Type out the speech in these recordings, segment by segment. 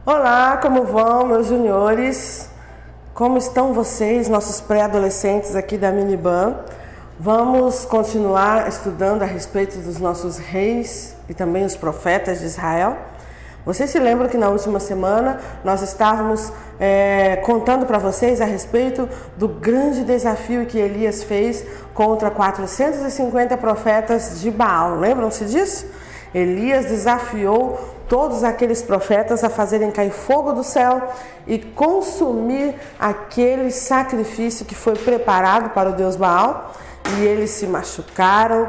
Olá, como vão, meus juniores? Como estão vocês, nossos pré-adolescentes aqui da Miniban? Vamos continuar estudando a respeito dos nossos reis e também os profetas de Israel. Vocês se lembram que na última semana nós estávamos contando para vocês a respeito do grande desafio que Elias fez contra 450 profetas de Baal. Lembram-se disso? Elias desafiou todos aqueles profetas a fazerem cair fogo do céu e consumir aquele sacrifício que foi preparado para o Deus Baal. E eles se machucaram,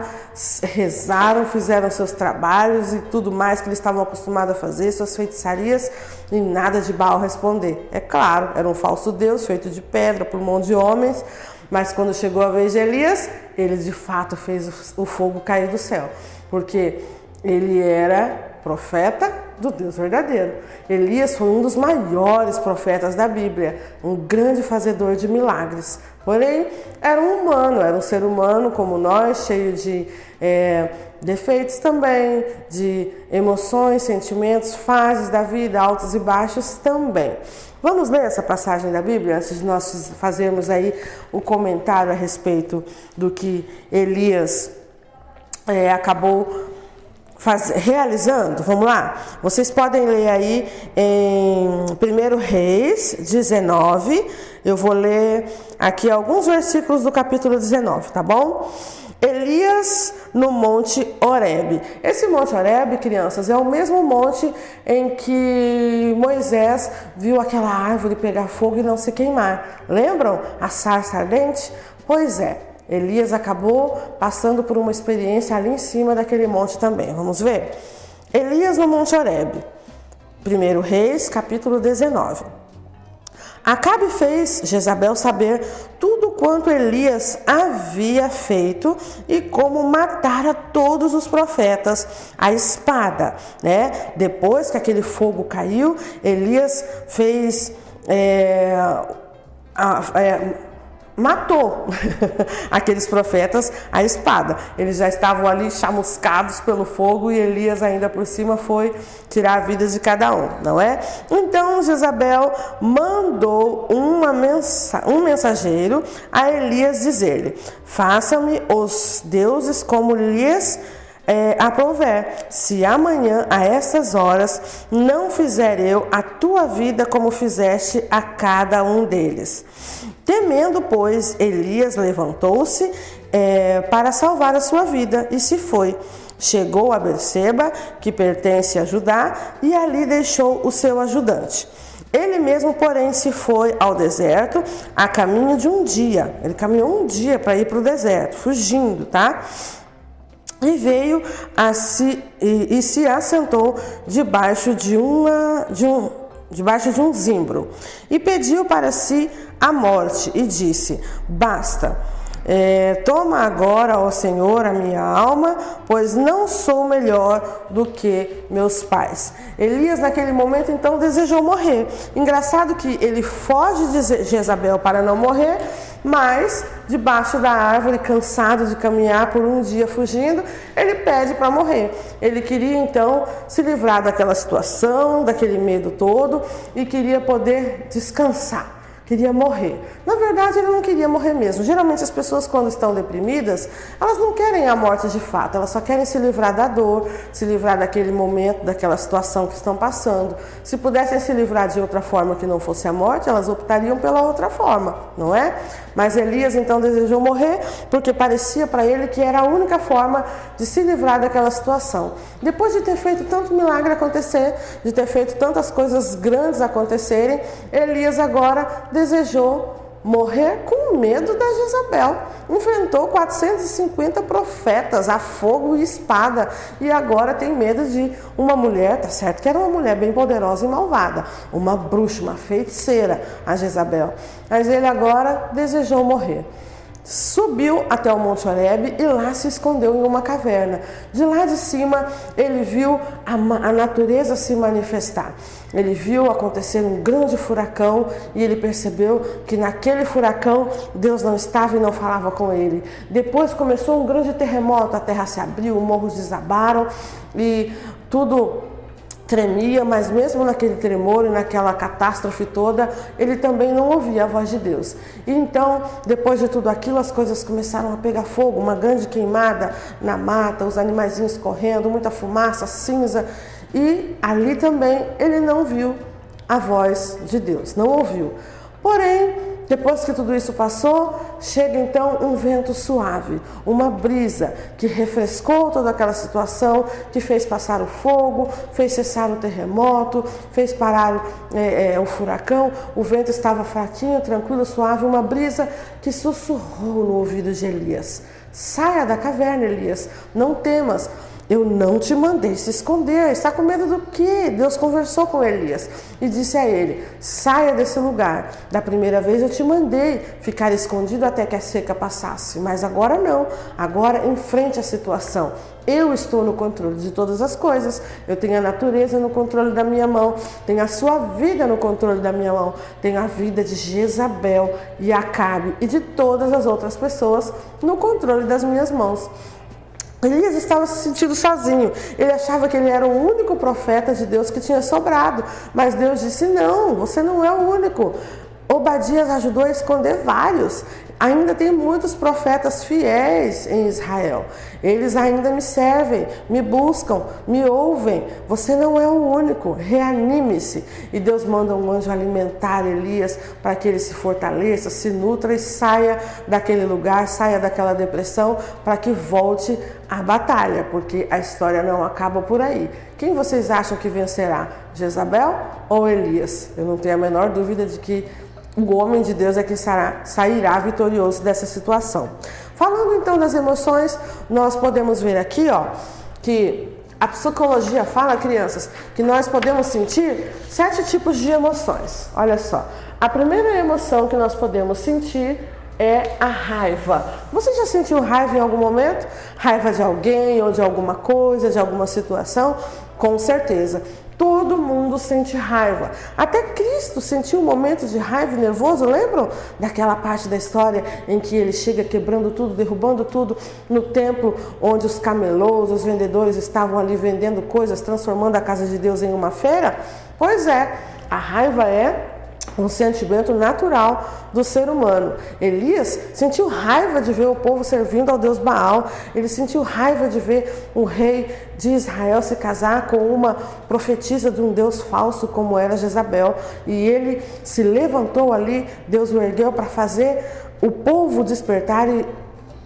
rezaram, fizeram seus trabalhos e tudo mais que eles estavam acostumados a fazer, suas feitiçarias, e nada de Baal responder. É claro, era um falso Deus feito de pedra por mão de homens, mas quando chegou a vez de Elias, ele de fato fez o fogo cair do céu, porque ele era profeta do Deus verdadeiro. Elias foi um dos maiores profetas da Bíblia, um grande fazedor de milagres. Porém, era um ser humano como nós, cheio de defeitos também, de emoções, sentimentos, fases da vida, altos e baixos também. Vamos ler essa passagem da Bíblia antes de nós fazermos aí o comentário a respeito do que Elias acabou realizando. Vamos lá? Vocês podem ler aí em 1 Reis 19. Eu vou ler aqui alguns versículos do capítulo 19, tá bom? Elias no Monte Horebe. Esse Monte Horebe, crianças, é o mesmo monte em que Moisés viu aquela árvore pegar fogo e não se queimar. Lembram? A sarça ardente? Pois é. Elias acabou passando por uma experiência ali em cima daquele monte também. Vamos ver? Elias no Monte Horebe. 1 Reis, capítulo 19. Acabe fez Jezabel saber tudo quanto Elias havia feito e como matara todos os profetas à espada, né? Depois que aquele fogo caiu, Elias matou aqueles profetas à espada. Eles já estavam ali chamuscados pelo fogo e Elias ainda por cima foi tirar a vida de cada um, não é? Então Jezabel mandou um mensageiro a Elias dizer-lhe: faça-me os deuses como lhes aprouver, se amanhã a estas horas não fizer eu a tua vida como fizeste a cada um deles. Temendo, pois, Elias levantou-se para salvar a sua vida e se foi. Chegou a Berseba, que pertence a Judá, e ali deixou o seu ajudante. Ele mesmo, porém, se foi ao deserto a caminho de um dia. Ele caminhou um dia para ir para o deserto, fugindo, tá? E veio e se assentou debaixo de um zimbro e pediu para si a morte e disse: basta, toma agora, ó Senhor, a minha alma, pois não sou melhor do que meus pais. Elias naquele momento então desejou morrer. Engraçado que ele foge de Jezabel para não morrer, mas debaixo da árvore, cansado de caminhar por um dia fugindo, ele pede para morrer. Ele queria então se livrar daquela situação, daquele medo todo, e queria poder descansar. Queria morrer. Na verdade, ele não queria morrer mesmo. Geralmente as pessoas, quando estão deprimidas, elas não querem a morte de fato, elas só querem se livrar da dor, se livrar daquele momento, daquela situação que estão passando. Se pudessem se livrar de outra forma que não fosse a morte, elas optariam pela outra forma, não é? Mas Elias então desejou morrer porque parecia para ele que era a única forma de se livrar daquela situação. Depois de ter feito tanto milagre acontecer, de ter feito tantas coisas grandes acontecerem, Elias agora desejou morrer com medo da Jezabel. Enfrentou 450 profetas a fogo e espada e agora tem medo de uma mulher, tá certo que era uma mulher bem poderosa e malvada, uma bruxa, uma feiticeira, a Jezabel. Mas ele agora desejou morrer. Subiu até o Monte Horebe e lá se escondeu em uma caverna. De lá de cima ele viu a natureza se manifestar. Ele viu acontecer um grande furacão e ele percebeu que naquele furacão Deus não estava e não falava com ele. Depois começou um grande terremoto, a terra se abriu, morros desabaram e tudo tremia, mas mesmo naquele tremor e naquela catástrofe toda, ele também não ouvia a voz de Deus. E então, depois de tudo aquilo, as coisas começaram a pegar fogo, uma grande queimada na mata, os animaizinhos correndo, muita fumaça, cinza, e ali também ele não viu a voz de Deus, não ouviu. Porém, depois que tudo isso passou, chega então um vento suave, uma brisa que refrescou toda aquela situação, que fez passar o fogo, fez cessar o terremoto, fez parar o furacão. O vento estava fraquinho, tranquilo, suave, uma brisa que sussurrou no ouvido de Elias: saia da caverna, Elias, não temas. Eu não te mandei se esconder. Está com medo do quê? Deus conversou com Elias e disse a ele: saia desse lugar. Da primeira vez eu te mandei ficar escondido até que a seca passasse, mas agora não. Agora enfrente a situação. Eu estou no controle de todas as coisas. Eu tenho a natureza no controle da minha mão. Tenho a sua vida no controle da minha mão. Tenho a vida de Jezabel e Acabe e de todas as outras pessoas no controle das minhas mãos. Elias estava se sentindo sozinho. Ele achava que ele era o único profeta de Deus que tinha sobrado. Mas Deus disse: não, você não é o único. Obadias ajudou a esconder vários. Ainda tem muitos profetas fiéis em Israel. Eles ainda me servem, me buscam, me ouvem. Você não é o único. Reanime-se. E Deus manda um anjo alimentar Elias para que ele se fortaleça, se nutra e saia daquele lugar, saia daquela depressão, para que volte à batalha, porque a história não acaba por aí. Quem vocês acham que vencerá? Jezabel ou Elias? Eu não tenho a menor dúvida de que o homem de Deus é quem sairá vitorioso dessa situação. Falando então das emoções, nós podemos ver aqui, que a psicologia fala, crianças, que nós podemos sentir 7 tipos de emoções. Olha só, a primeira emoção que nós podemos sentir é a raiva. Você já sentiu raiva em algum momento? Raiva de alguém ou de alguma coisa, de alguma situação? Com certeza. Todo mundo sente raiva. Até Cristo sentiu um momento de raiva e nervoso. Lembram daquela parte da história em que ele chega quebrando tudo, derrubando tudo no templo, onde os camelôs, os vendedores estavam ali vendendo coisas, transformando a casa de Deus em uma feira? Pois é, a raiva é um sentimento natural do ser humano. Elias sentiu raiva de ver o povo servindo ao Deus Baal. Ele sentiu raiva de ver o rei de Israel se casar com uma profetisa de um Deus falso como era Jezabel. E ele se levantou ali, Deus o ergueu para fazer o povo despertar e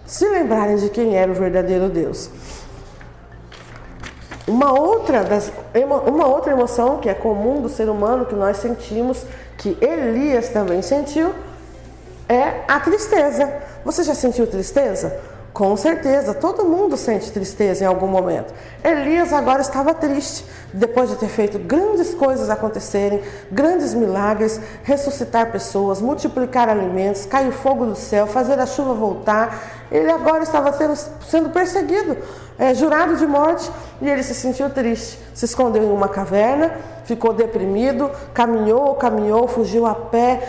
se lembrarem de quem era o verdadeiro Deus. Uma outra emoção que é comum do ser humano, que nós sentimos, que Elias também sentiu, é a tristeza. Você já sentiu tristeza? Com certeza, todo mundo sente tristeza em algum momento. Elias agora estava triste, depois de ter feito grandes coisas acontecerem, grandes milagres, ressuscitar pessoas, multiplicar alimentos, cair fogo do céu, fazer a chuva voltar. Ele agora estava sendo perseguido, jurado de morte, e ele se sentiu triste. Se escondeu em uma caverna, ficou deprimido, caminhou, fugiu a pé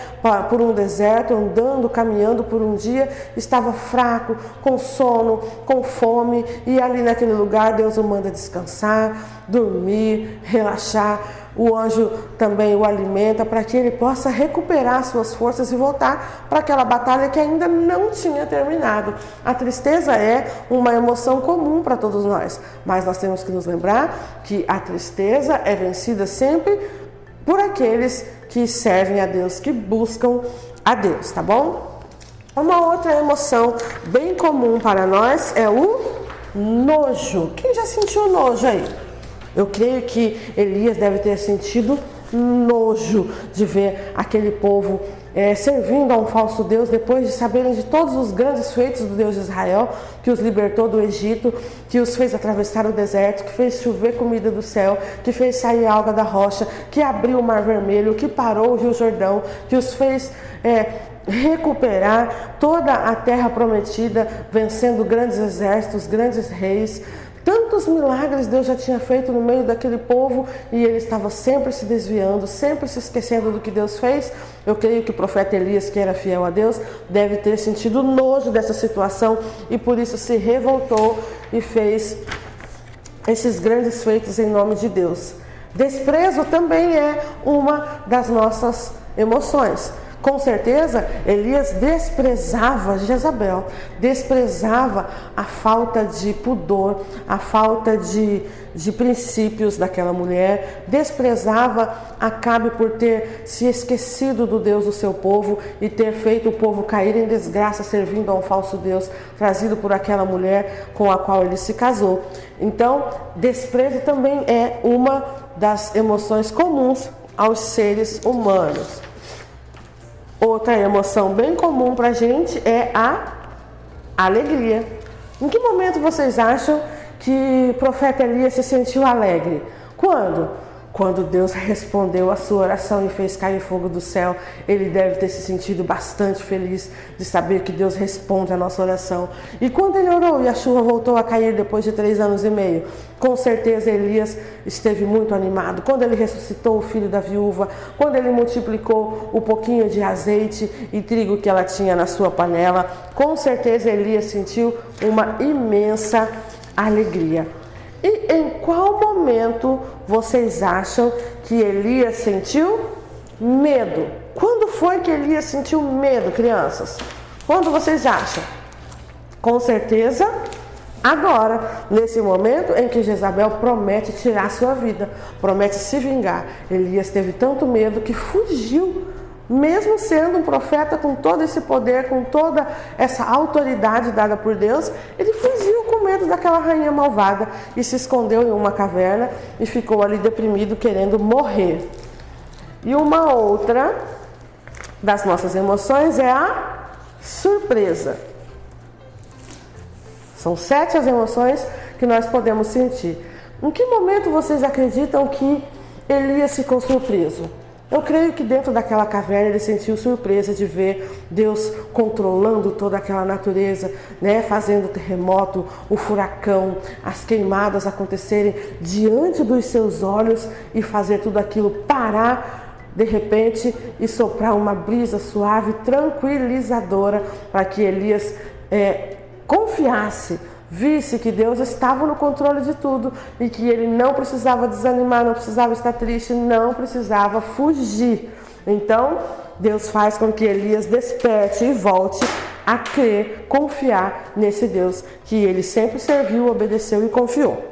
por um deserto, andando, caminhando por um dia, estava fraco, com sono, com fome, e ali naquele lugar Deus o manda descansar, dormir, relaxar. O anjo também o alimenta para que ele possa recuperar suas forças e voltar para aquela batalha que ainda não tinha terminado. A tristeza é uma emoção comum para todos nós, mas nós temos que nos lembrar que a tristeza é vencida sempre por aqueles que servem a Deus, que buscam a Deus, tá bom? Uma outra emoção bem comum para nós é o nojo. Quem já sentiu nojo aí? Eu creio que Elias deve ter sentido nojo de ver aquele povo servindo a um falso Deus, depois de saberem de todos os grandes feitos do Deus de Israel, que os libertou do Egito, que os fez atravessar o deserto, que fez chover comida do céu, que fez sair água da rocha, que abriu o Mar Vermelho, que parou o Rio Jordão, que os fez recuperar toda a terra prometida, vencendo grandes exércitos, grandes reis. Tantos milagres Deus já tinha feito no meio daquele povo e ele estava sempre se desviando, sempre se esquecendo do que Deus fez. Eu creio que o profeta Elias, que era fiel a Deus, deve ter sentido nojo dessa situação e por isso se revoltou e fez esses grandes feitos em nome de Deus. Desprezo também é uma das nossas emoções. Com certeza, Elias desprezava Jezabel, desprezava a falta de pudor, a falta de princípios daquela mulher, desprezava Acabe por ter se esquecido do Deus do seu povo e ter feito o povo cair em desgraça servindo a um falso Deus trazido por aquela mulher com a qual ele se casou. Então, desprezo também é uma das emoções comuns aos seres humanos. Outra emoção bem comum para a gente é a alegria. Em que momento vocês acham que o profeta Elias se sentiu alegre? Quando? Quando Deus respondeu a sua oração e fez cair fogo do céu, ele deve ter se sentido bastante feliz de saber que Deus responde a nossa oração. E quando ele orou e a chuva voltou a cair depois de 3 anos e meio, com certeza Elias esteve muito animado. Quando ele ressuscitou o filho da viúva, quando ele multiplicou o pouquinho de azeite e trigo que ela tinha na sua panela, com certeza Elias sentiu uma imensa alegria. E em qual momento vocês acham que Elias sentiu medo? Quando foi que Elias sentiu medo, crianças? Quando vocês acham? Com certeza, agora, nesse momento em que Jezabel promete tirar sua vida, promete se vingar. Elias teve tanto medo que fugiu. Mesmo sendo um profeta com todo esse poder, com toda essa autoridade dada por Deus, ele fugiu com medo daquela rainha malvada e se escondeu em uma caverna e ficou ali deprimido, querendo morrer. E uma outra das nossas emoções é a surpresa. São 7 as emoções que nós podemos sentir. Em que momento vocês acreditam que Elias ficou surpreso? Eu creio que dentro daquela caverna ele sentiu surpresa de ver Deus controlando toda aquela natureza, né? Fazendo o terremoto, o furacão, as queimadas acontecerem diante dos seus olhos e fazer tudo aquilo parar de repente e soprar uma brisa suave, tranquilizadora, para que Elias confiasse, visse que Deus estava no controle de tudo e que ele não precisava desanimar, não precisava estar triste, não precisava fugir. Então, Deus faz com que Elias desperte e volte a crer, confiar nesse Deus que ele sempre serviu, obedeceu e confiou.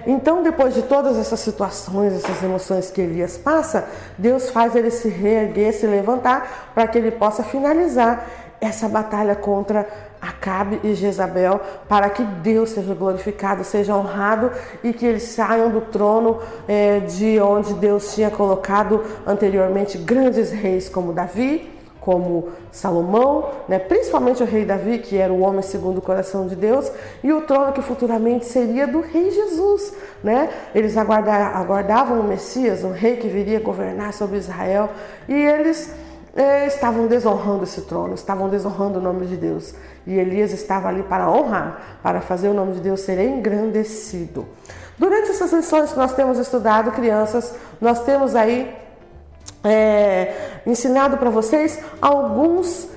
Então, depois de todas essas situações, essas emoções que Elias passa, Deus faz ele se reerguer, se levantar, para que ele possa finalizar essa batalha contra Acabe e Jezabel, para que Deus seja glorificado, seja honrado e que eles saiam do trono de onde Deus tinha colocado anteriormente grandes reis como Davi, como Salomão, né? Principalmente o rei Davi, que era o homem segundo o coração de Deus, e o trono que futuramente seria do rei Jesus, né? Eles aguardavam o Messias, um rei que viria governar sobre Israel, e eles estavam desonrando esse trono, estavam desonrando o nome de Deus. E Elias estava ali para honrar, para fazer o nome de Deus ser engrandecido. Durante essas lições que nós temos estudado, crianças, nós temos aí ensinado para vocês alguns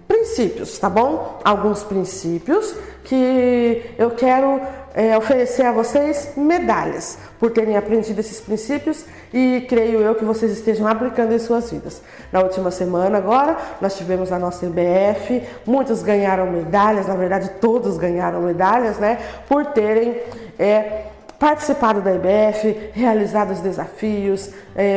princípios, tá bom? Alguns princípios que eu quero oferecer a vocês medalhas por terem aprendido esses princípios e creio eu que vocês estejam aplicando em suas vidas. Na última semana agora, nós tivemos a nossa IBF, muitos ganharam medalhas, na verdade todos ganharam medalhas, né? Por terem participado da IBF, realizado os desafios,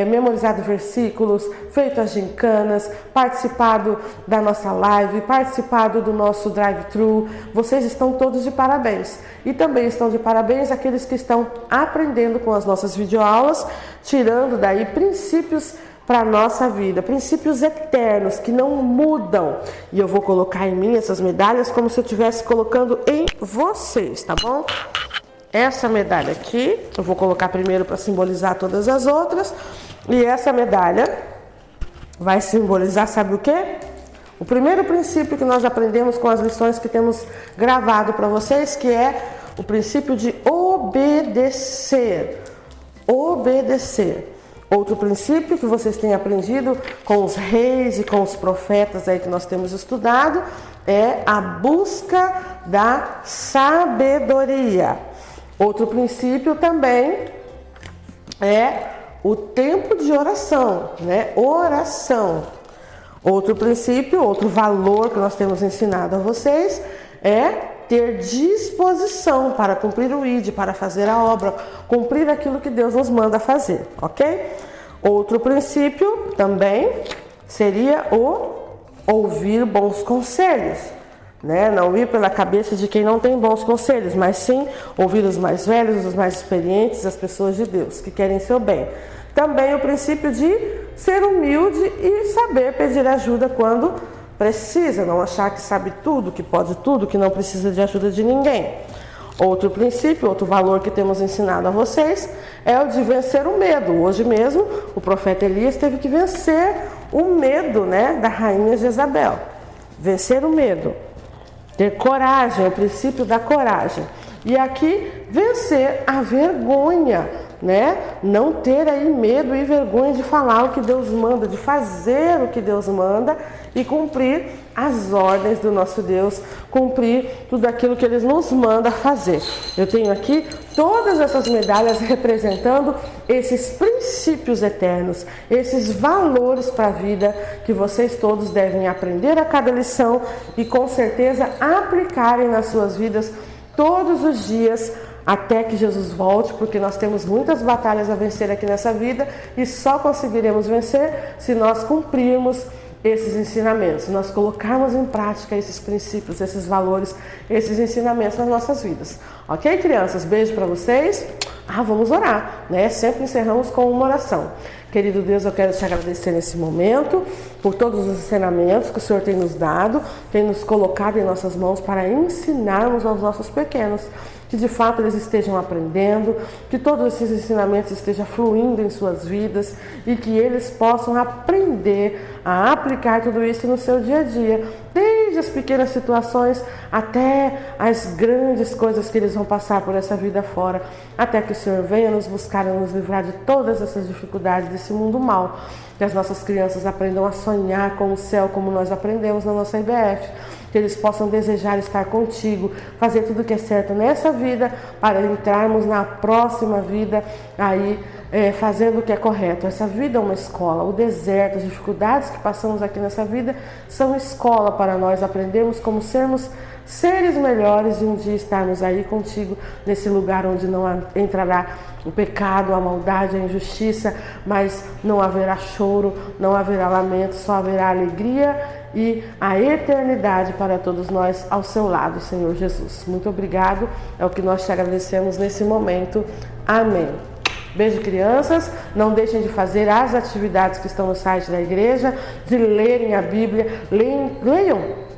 memorizado versículos, feito as gincanas, participado da nossa live, participado do nosso drive-thru. Vocês estão todos de parabéns. E também estão de parabéns aqueles que estão aprendendo com as nossas videoaulas, tirando daí princípios para a nossa vida, princípios eternos que não mudam. E eu vou colocar em mim essas medalhas como se eu estivesse colocando em vocês, tá bom? Essa medalha aqui, eu vou colocar primeiro para simbolizar todas as outras. E essa medalha vai simbolizar, sabe o quê? O primeiro princípio que nós aprendemos com as lições que temos gravado para vocês, que é o princípio de obedecer. Obedecer. Outro princípio que vocês têm aprendido com os reis e com os profetas aí que nós temos estudado é a busca da sabedoria. Outro princípio também é o tempo de oração, né? Oração. Outro princípio, outro valor que nós temos ensinado a vocês é ter disposição para cumprir o ID, para fazer a obra, cumprir aquilo que Deus nos manda fazer, ok? Outro princípio também seria o ouvir bons conselhos, né? Não ir pela cabeça de quem não tem bons conselhos, mas sim ouvir os mais velhos, os mais experientes, as pessoas de Deus que querem seu bem. Também o princípio de ser humilde e saber pedir ajuda quando precisa, não achar que sabe tudo, que pode tudo, que não precisa de ajuda de ninguém. Outro princípio, outro valor que temos ensinado a vocês é o de vencer o medo. Hoje mesmo, o profeta Elias teve que vencer o medo, né, da rainha Jezabel. Vencer o medo. Ter coragem, o princípio da coragem. E aqui, vencer a vergonha, né? Não ter aí medo e vergonha de falar o que Deus manda, de fazer o que Deus manda e cumprir as ordens do nosso Deus, cumprir tudo aquilo que Ele nos manda fazer. Eu tenho aqui todas essas medalhas representando esses princípios eternos, esses valores para a vida que vocês todos devem aprender a cada lição e com certeza aplicarem nas suas vidas todos os dias até que Jesus volte, porque nós temos muitas batalhas a vencer aqui nessa vida e só conseguiremos vencer se nós cumprirmos esses ensinamentos, se nós colocarmos em prática esses princípios, esses valores, esses ensinamentos nas nossas vidas. Ok, crianças? Beijo para vocês. Vamos orar, né? Sempre encerramos com uma oração. Querido Deus, eu quero te agradecer nesse momento por todos os ensinamentos que o Senhor tem nos dado, tem nos colocado em nossas mãos para ensinarmos aos nossos pequenos, que de fato eles estejam aprendendo, que todos esses ensinamentos estejam fluindo em suas vidas e que eles possam aprender a aplicar tudo isso no seu dia a dia, desde as pequenas situações até as grandes coisas que eles vão passar por essa vida fora, até que o Senhor venha nos buscar e nos livrar de todas essas dificuldades desse mundo mal, que as nossas crianças aprendam a sonhar com o céu como nós aprendemos na nossa IBF, que eles possam desejar estar contigo, fazer tudo o que é certo nessa vida para entrarmos na próxima vida aí fazendo o que é correto. Essa vida é uma escola, o deserto, as dificuldades que passamos aqui nessa vida são escola para nós aprendermos como sermos seres melhores e um dia estarmos aí contigo nesse lugar onde não entrará o pecado, a maldade, a injustiça, mas não haverá choro, não haverá lamento, só haverá alegria e a eternidade para todos nós ao seu lado, Senhor Jesus. Muito obrigado, é o que nós te agradecemos nesse momento. Amém. Beijo, crianças. Não deixem de fazer as atividades que estão no site da igreja, de lerem a Bíblia, leiam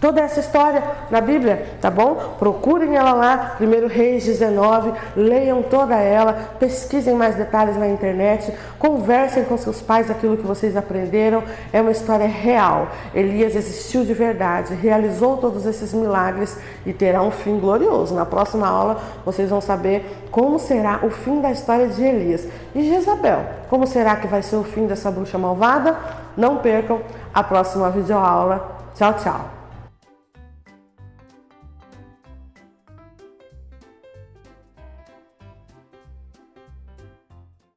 toda essa história na Bíblia, tá bom? Procurem ela lá, 1 Reis 19, leiam toda ela, pesquisem mais detalhes na internet, conversem com seus pais aquilo que vocês aprenderam, é uma história real. Elias existiu de verdade, realizou todos esses milagres e terá um fim glorioso. Na próxima aula vocês vão saber como será o fim da história de Elias. E Jezabel, como será que vai ser o fim dessa bruxa malvada? Não percam a próxima videoaula. Tchau, tchau!